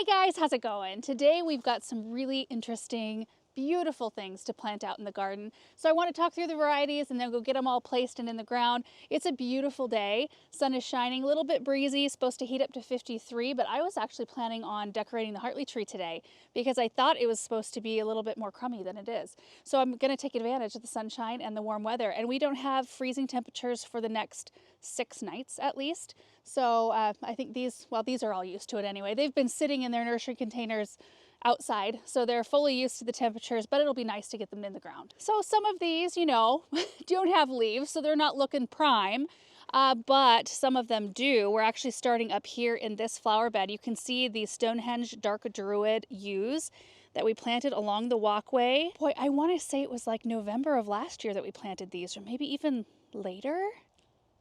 Hey guys, how's it going? Today we've got some really interesting, beautiful things to plant out in the garden. So I want to talk through the varieties and then go get them all placed and in the ground. It's a beautiful day. Sun is shining, a little bit breezy, supposed to heat up to 53, but I was actually planning on decorating the Hartley tree today because I thought it was supposed to be a little bit more crummy than it is. So I'm going to take advantage of the sunshine and the warm weather. And we don't have freezing temperatures for the next 6 nights at least. So I think these are all used to it anyway. They've been sitting in their nursery containers outside, so they're fully used to the temperatures, but it'll be nice to get them in the ground. So some of these, you know, don't have leaves, so they're not looking prime, but some of them do. We're actually starting up here in this flower bed. You can see the Stonehenge Dark Druid Yews that we planted along the walkway. Boy, I want to say it was like November of last year that we planted these, or maybe even later.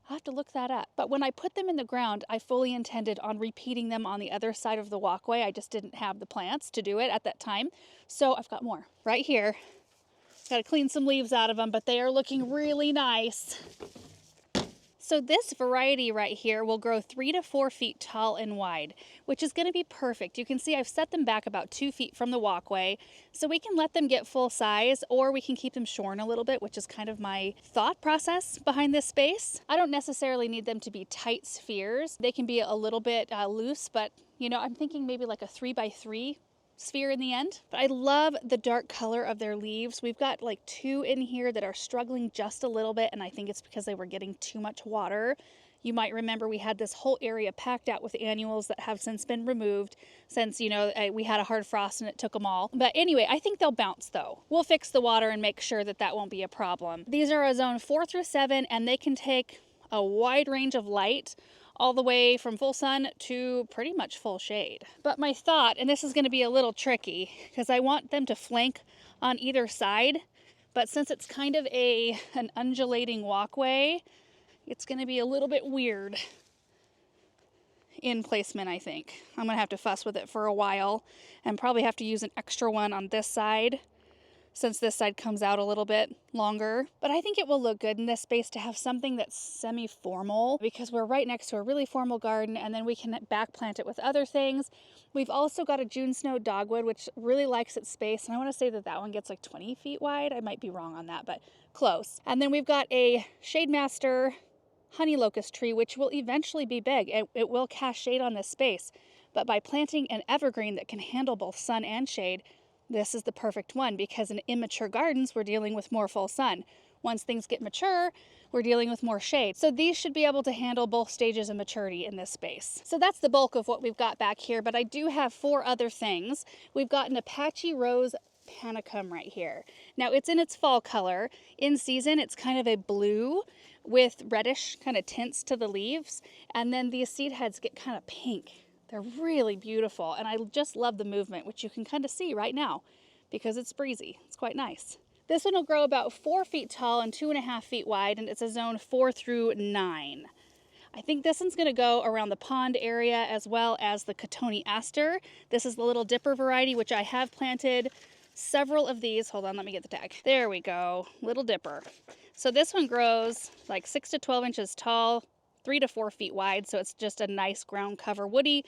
I'll have to look that up. But when I put them in the ground, I fully intended on repeating them on the other side of the walkway. I just didn't have the plants to do it at that time. So I've got more right here. Got to clean some leaves out of them, but they are looking really nice. So this variety right here will grow 3 to 4 feet tall and wide, which is going to be perfect. You can see I've set them back about 2 feet from the walkway, so we can let them get full size, or we can keep them shorn a little bit, which is kind of my thought process behind this space. I don't necessarily need them to be tight spheres. They can be a little bit loose, but you know, I'm thinking maybe like a 3x3 sphere in the end. But I love the dark color of their leaves. We've got like 2 in here that are struggling just a little bit, and I think it's because they were getting too much water. You might remember we had this whole area packed out with annuals that have since been removed since, you know, we had a hard frost and it took them all. But anyway, I think they'll bounce though. We'll fix the water and make sure that that won't be a problem. These are a zone 4 through 7, and they can take a wide range of light, all the way from full sun to pretty much full shade. But my thought, and this is going to be a little tricky because I want them to flank on either side, but since it's kind of an undulating walkway, it's going to be a little bit weird in placement, I think. I'm going to have to fuss with it for a while and probably have to use an extra one on this side, since this side comes out a little bit longer. But I think it will look good in this space to have something that's semi-formal, because we're right next to a really formal garden, and then we can back plant it with other things. We've also got a June Snow Dogwood, which really likes its space, and I want to say that that one gets like 20 feet wide. I might be wrong on that, but close. And then we've got a Shade Master Honey Locust tree, which will eventually be big. It will cast shade on this space, but by planting an evergreen that can handle both sun and shade, this is the perfect one, because in immature gardens, we're dealing with more full sun. Once things get mature, we're dealing with more shade. So these should be able to handle both stages of maturity in this space. So that's the bulk of what we've got back here, but I do have 4 other things. We've got an Apache Rose Panicum right here. Now it's in its fall color. In season, it's kind of a blue with reddish kind of tints to the leaves. And then these seed heads get kind of pink. They're really beautiful, and I just love the movement, which you can kind of see right now because it's breezy. It's quite nice. This one will grow about 4 feet tall and 2.5 feet wide, and it's a zone 4 through 9. I think this one's going to go around the pond area as well as the Cottony Aster. This is the Little Dipper variety, which I have planted several of these. Hold on, let me get the tag. There we go, Little Dipper. So this one grows like 6 to 12 inches tall, 3 to 4 feet wide, so it's just a nice ground cover, woody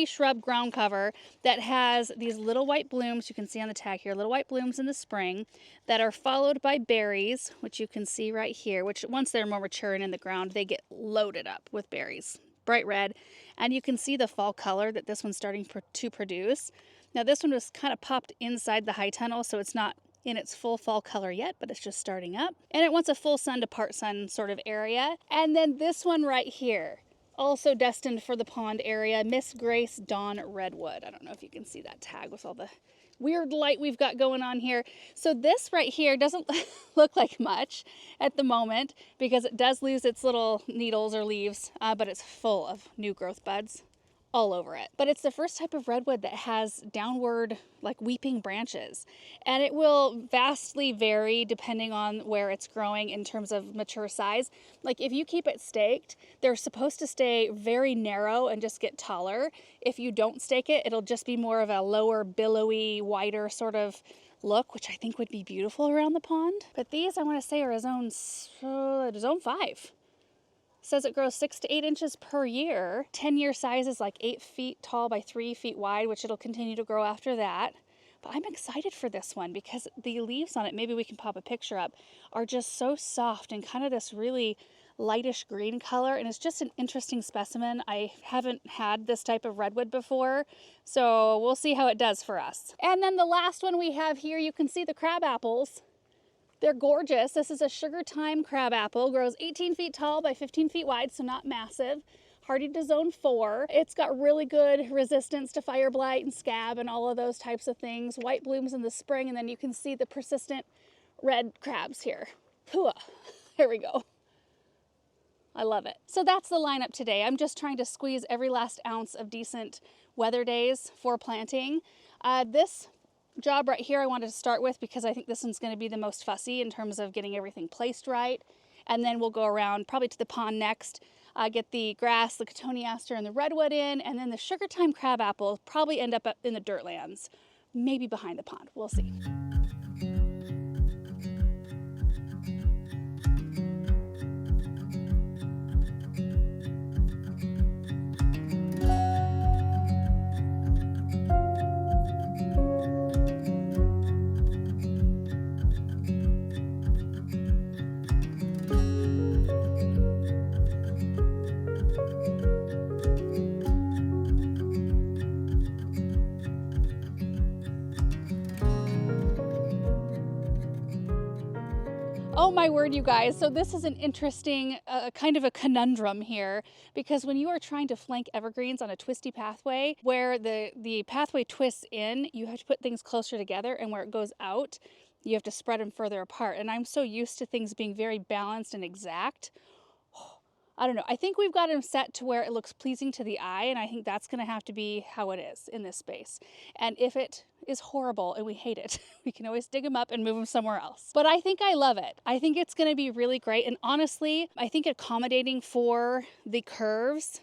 shrub ground cover that has these little white blooms. You can see on the tag here, little white blooms in the spring that are followed by berries, which you can see right here, which once they're more mature and in the ground, they get loaded up with berries, bright red. And you can see the fall color that this one's starting to produce. Now this one was kind of popped inside the high tunnel, so it's not in its full fall color yet, but it's just starting up. And it wants a full sun to part sun sort of area. And then this one right here, also destined for the pond area, Miss Grace Dawn Redwood. I don't know if you can see that tag with all the weird light we've got going on here. So this right here doesn't look like much at the moment because it does lose its little needles or leaves, but it's full of new growth buds all over it. But it's the first type of redwood that has downward, like weeping branches. And it will vastly vary depending on where it's growing in terms of mature size. Like if you keep it staked, they're supposed to stay very narrow and just get taller. If you don't stake it, it'll just be more of a lower, billowy, wider sort of look, which I think would be beautiful around the pond. But these, I want to say, are a zone 5. says it grows 6 to 8 inches per year. 10-year size is like 8 feet tall by 3 feet wide, which it'll continue to grow after that. But I'm excited for this one because the leaves on it, maybe we can pop a picture up, are just so soft and kind of this really lightish green color, and it's just an interesting specimen. I haven't had this type of redwood before, so we'll see how it does for us. And then the last one we have here, you can see the crabapples. They're gorgeous. This is a sugar thyme crabapple, grows 18 feet tall by 15 feet wide, so not massive. Hardy to zone 4. It's got really good resistance to fire blight and scab and all of those types of things. White blooms in the spring, and then you can see the persistent red crabs here. Hooah. Here we go. I love it. So that's the lineup today. I'm just trying to squeeze every last ounce of decent weather days for planting. This job right here I wanted to start with because I think this one's going to be the most fussy in terms of getting everything placed right. And then we'll go around probably to the pond next, get the grass, the cotoneaster, and the redwood in, and then the sugar thyme crabapple probably end up in the dirt lands, maybe behind the pond. We'll see. Oh my word, you guys. So this is an interesting kind of a conundrum here, because when you are trying to flank evergreens on a twisty pathway where the pathway twists in, you have to put things closer together, and where it goes out, you have to spread them further apart. And I'm so used to things being very balanced and exact. I don't know. I think we've got them set to where it looks pleasing to the eye, and I think that's going to have to be how it is in this space. And if it is horrible and we hate it, we can always dig them up and move them somewhere else. But I think I love it. I think it's going to be really great. And honestly, I think accommodating for the curves,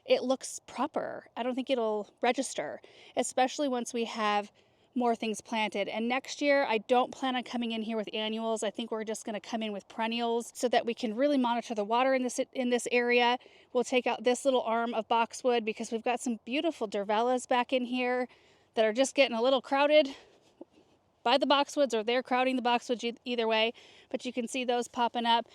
it looks proper. I don't think it'll register, especially once we have more things planted. And next year, I don't plan on coming in here with annuals. I think we're just going to come in with perennials so that we can really monitor the water in this area. We'll take out this little arm of boxwood because we've got some beautiful durvellas back in here that are just getting a little crowded by the boxwoods, or they're crowding the boxwoods either way. But you can see those popping up.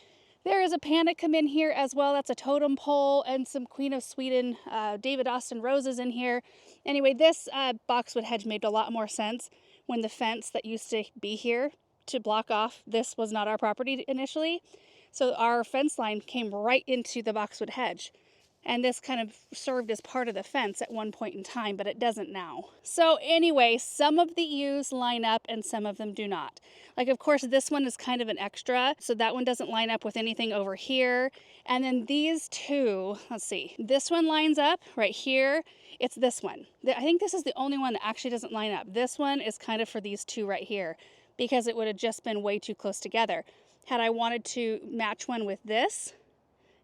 There is a panicum in here as well. That's a totem pole, and some Queen of Sweden David Austin roses in here. Anyway, this boxwood hedge made a lot more sense when the fence that used to be here to block off this was not our property initially. So our fence line came right into the boxwood hedge. And this kind of served as part of the fence at one point in time, but it doesn't now. So anyway, some of the yews line up and some of them do not. Like, of course, this one is kind of an extra, so that one doesn't line up with anything over here. And then these two, let's see, this one lines up right here. It's this one. I think this is the only one that actually doesn't line up. This one is kind of for these two right here because it would have just been way too close together. Had I wanted to match one with this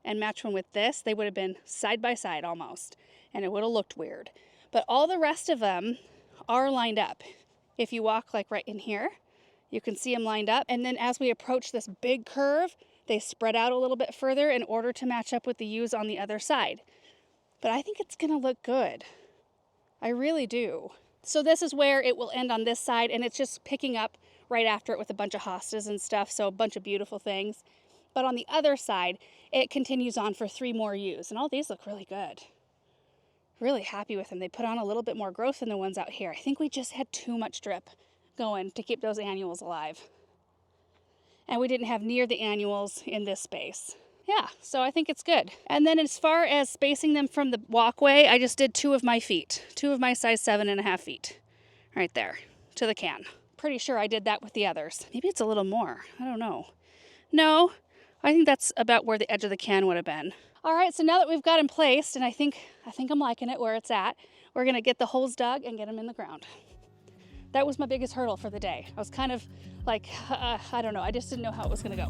and match one with this, they would have been side by side almost, and it would have looked weird. But all the rest of them are lined up. If you walk like right in here, you can see them lined up. And then as we approach this big curve, they spread out a little bit further in order to match up with the yews on the other side. But I think it's gonna look good. I really do. So this is where it will end on this side, and it's just picking up right after it with a bunch of hostas and stuff, so a bunch of beautiful things. But on the other side, it continues on for 3 more yews, and all these look really good. Really happy with them. They put on a little bit more growth than the ones out here. I think we just had too much drip going to keep those annuals alive. And we didn't have near the annuals in this space. Yeah, so I think it's good. And then as far as spacing them from the walkway, I just did 2 of my feet. 2 of my size 7.5 feet. Right there, to the can. Pretty sure I did that with the others. Maybe it's a little more, I don't know. No, I think that's about where the edge of the can would have been. All right, so now that we've got them placed, and I think I'm liking it where it's at, we're gonna get the holes dug and get them in the ground. That was my biggest hurdle for the day. I was kind of like, I don't know, I just didn't know how it was gonna go.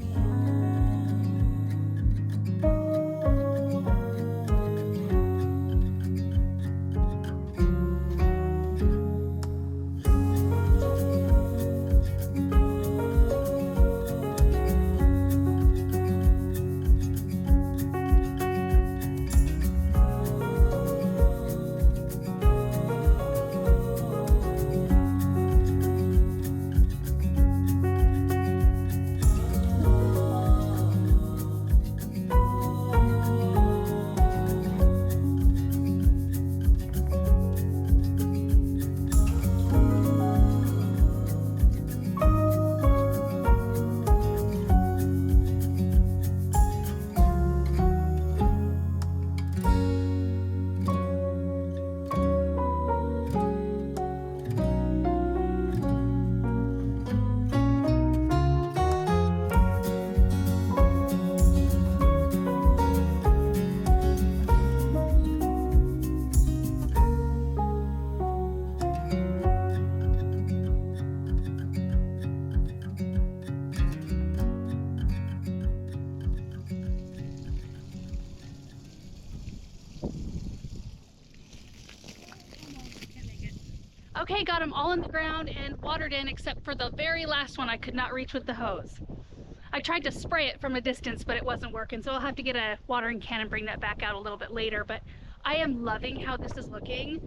Okay, got them all in the ground and watered in, except for the very last one I could not reach with the hose. I tried to spray it from a distance, but it wasn't working, so I'll have to get a watering can and bring that back out a little bit later. But I am loving how this is looking.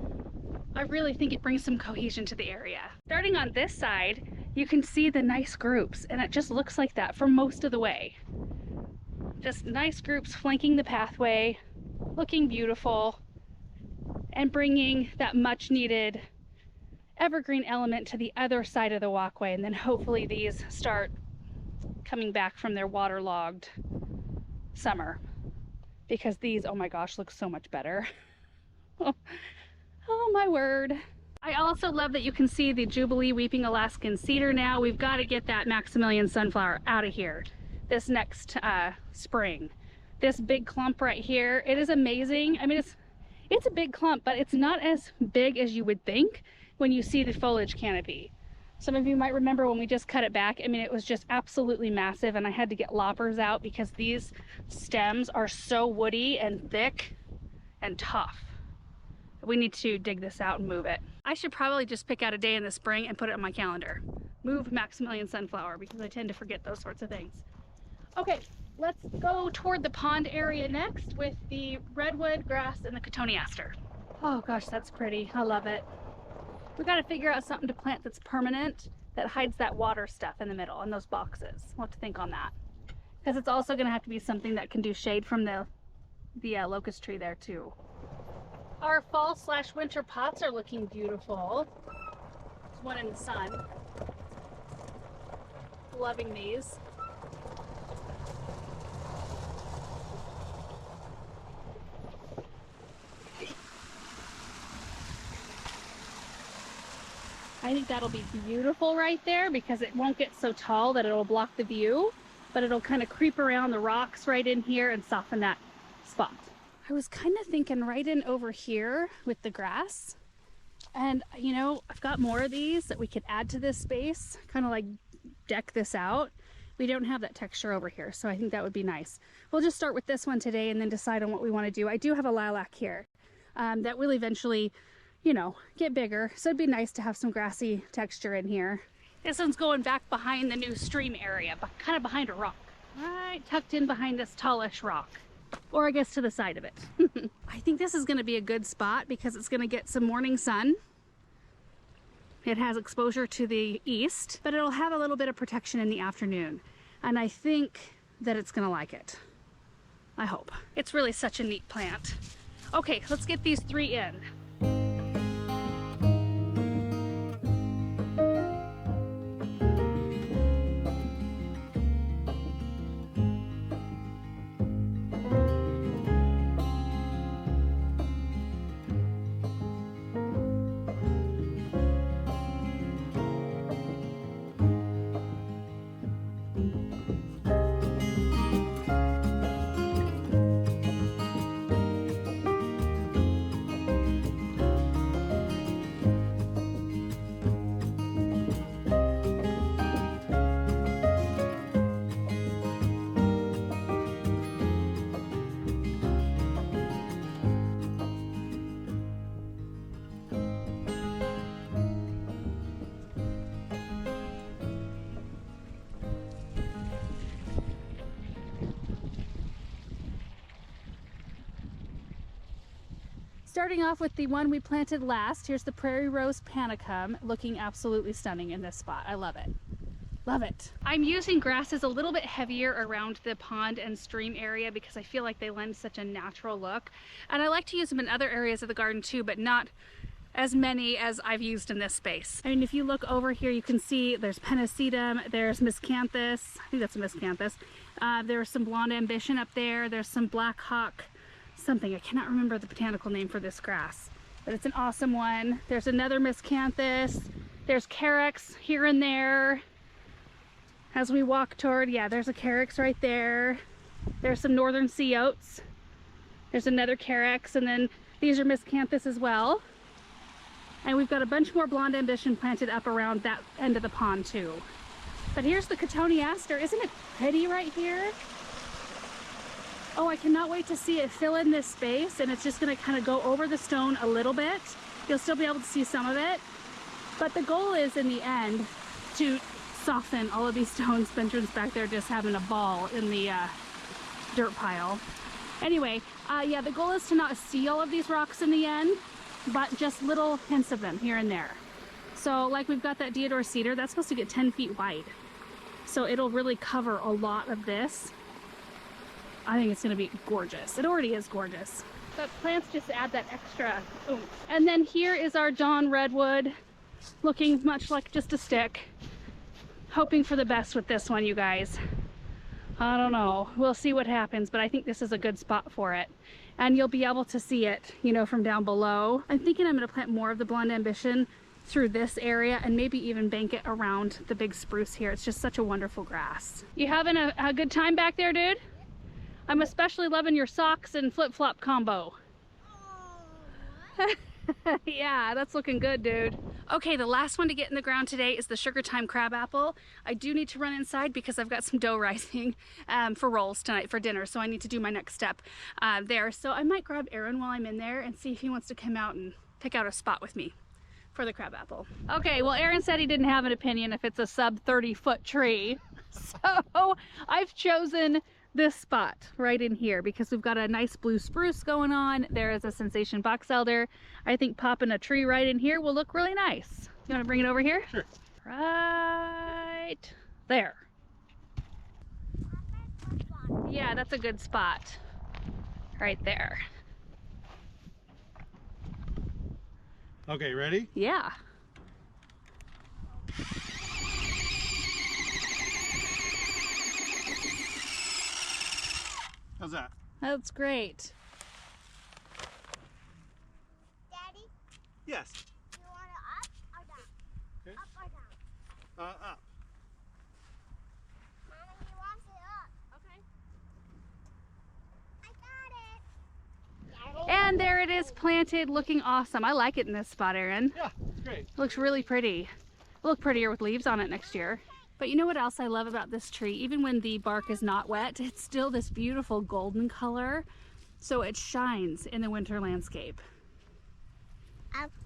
I really think it brings some cohesion to the area. Starting on this side, you can see the nice groups, and it just looks like that for most of the way. Just nice groups flanking the pathway, looking beautiful, and bringing that much needed evergreen element to the other side of the walkway. And then hopefully these start coming back from their waterlogged summer, because these, oh my gosh, look so much better. Oh my word. I also love that you can see the Jubilee Weeping Alaskan Cedar now. We've got to get that Maximilian sunflower out of here this next spring. This big clump right here, it is amazing. I mean, it's a big clump, but it's not as big as you would think when you see the foliage canopy. Some of you might remember when we just cut it back. I mean, it was just absolutely massive, and I had to get loppers out because these stems are so woody and thick and tough. We need to dig this out and move it. I should probably just pick out a day in the spring and put it on my calendar. Move Maximilian sunflower, because I tend to forget those sorts of things. Okay, let's go toward the pond area next with the redwood grass and the cotoneaster. Oh gosh, that's pretty. I love it. We got to figure out something to plant that's permanent, that hides that water stuff in the middle in those boxes. We'll have to think on that, because it's also going to have to be something that can do shade from the locust tree there too. Our fall/winter pots are looking beautiful. There's one in the sun. Loving these. I think that'll be beautiful right there, because it won't get so tall that it'll block the view, but it'll kind of creep around the rocks right in here and soften that spot. I was kind of thinking right in over here with the grass, and you know, I've got more of these that we could add to this space, kind of like deck this out. We don't have that texture over here, so I think that would be nice. We'll just start with this one today and then decide on what we want to do. I do have a lilac here that will eventually, you know, get bigger, so it'd be nice to have some grassy texture in here. This one's going back behind the new stream area, but kind of behind a rock, right tucked in behind this tallish rock, or I guess to the side of it. I think this is going to be a good spot because it's going to get some morning sun. It has exposure to the east, but it'll have a little bit of protection in the afternoon, and I think that it's going to like it. I hope. It's really such a neat plant. Okay, let's get these 3 in. Starting off with the one we planted last, here's the Prairie Rose Panicum, looking absolutely stunning in this spot. I love it. Love it. I'm using grasses a little bit heavier around the pond and stream area because I feel like they lend such a natural look. And I like to use them in other areas of the garden too, but not as many as I've used in this space. I mean, if you look over here, you can see there's Pennisetum, there's Miscanthus, I think that's a Miscanthus. There's some Blonde Ambition up there, there's some Black Hawk something. I cannot remember the botanical name for this grass, but it's an awesome one. There's another Miscanthus, there's Carex here and there. As we walk toward, yeah, there's a Carex right there. There's some Northern Sea Oats. There's another Carex, and then these are Miscanthus as well. And we've got a bunch more Blonde Ambition planted up around that end of the pond too. But here's the Cotoneaster. Isn't it pretty right here? Oh, I cannot wait to see it fill in this space, and it's just gonna kind of go over the stone a little bit. You'll still be able to see some of it, But the goal is in the end to soften all of these stones. Spencer's back there just having a ball in the dirt pile. Anyway, yeah, the goal is to not see all of these rocks in the end, but just little hints of them here and there. So like we've got that deodar cedar, that's supposed to get 10 feet wide. So it'll really cover a lot of this. I think it's gonna be gorgeous. It already is gorgeous. But plants just add that extra oomph. And then here is our Dawn redwood, looking much like just a stick. Hoping for the best with this one, you guys. I don't know, we'll see what happens, but I think this is a good spot for it. And you'll be able to see it, you know, from down below. I'm thinking I'm gonna plant more of the Blonde Ambition through this area and maybe even bank it around the big spruce here. It's just such a wonderful grass. You having a good time back there, dude? I'm especially loving your socks and flip-flop combo. Yeah, that's looking good, dude. Okay, the last one to get in the ground today is the Sugar Time Crabapple. I do need to run inside because I've got some dough rising for rolls tonight for dinner, so I need to do my next step there. So I might grab Aaron while I'm in there and see if he wants to come out and pick out a spot with me for the crabapple. Okay, well, Aaron said he didn't have an opinion if it's a sub 30-foot tree. So I've chosen this spot right in here because we've got a nice blue spruce going on. There is a Sensation box elder. I think popping a tree right in here will look really nice. You want to bring it over here? Sure. Right there. Yeah, that's a good spot. Right there. Okay, ready? Yeah. How's that? That's great. Daddy, Yes. you want it up or down? Okay. Up or down? Up. Mama, he wants it up. Okay. I got it. And there it is, planted, looking awesome. I like it in this spot, Aaron. Yeah, it's great. It looks really pretty. It'll look prettier with leaves on it next year. But you know what else I love about this tree? Even when the bark is not wet, it's still this beautiful golden color. So it shines in the winter landscape.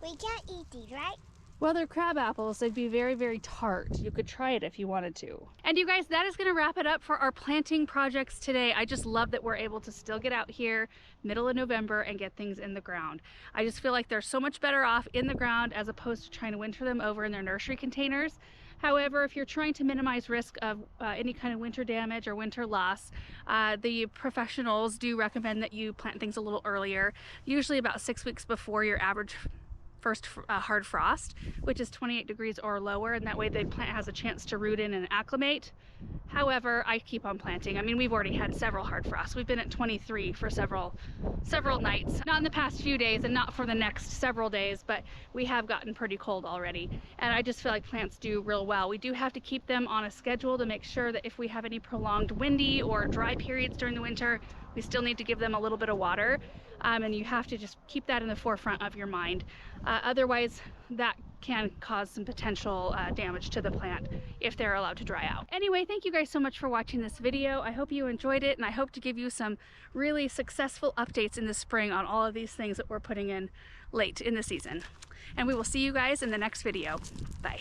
We can't eat these, right? Well, they're crab apples. They'd be very, very tart. You could try it if you wanted to. And you guys, that is gonna wrap it up for our planting projects today. I just love that we're able to still get out here middle of November and get things in the ground. I just feel like they're so much better off in the ground as opposed to trying to winter them over in their nursery containers. However, if you're trying to minimize risk of any kind of winter damage or winter loss, the professionals do recommend that you plant things a little earlier, usually about 6 weeks before your average first hard frost, which is 28 degrees or lower, and that way the plant has a chance to root in and acclimate. However, I keep on planting. I mean, we've already had several hard frosts. We've been at 23 for several nights. Not in the past few days and not for the next several days, but we have gotten pretty cold already. And I just feel like plants do real well. We do have to keep them on a schedule to make sure that if we have any prolonged windy or dry periods during the winter, we still need to give them a little bit of water. And you have to just keep that in the forefront of your mind. Otherwise, that can cause some potential damage to the plant if they're allowed to dry out. Anyway, thank you guys so much for watching this video. I hope you enjoyed it, and I hope to give you some really successful updates in the spring on all of these things that we're putting in late in the season. And we will see you guys in the next video. Bye.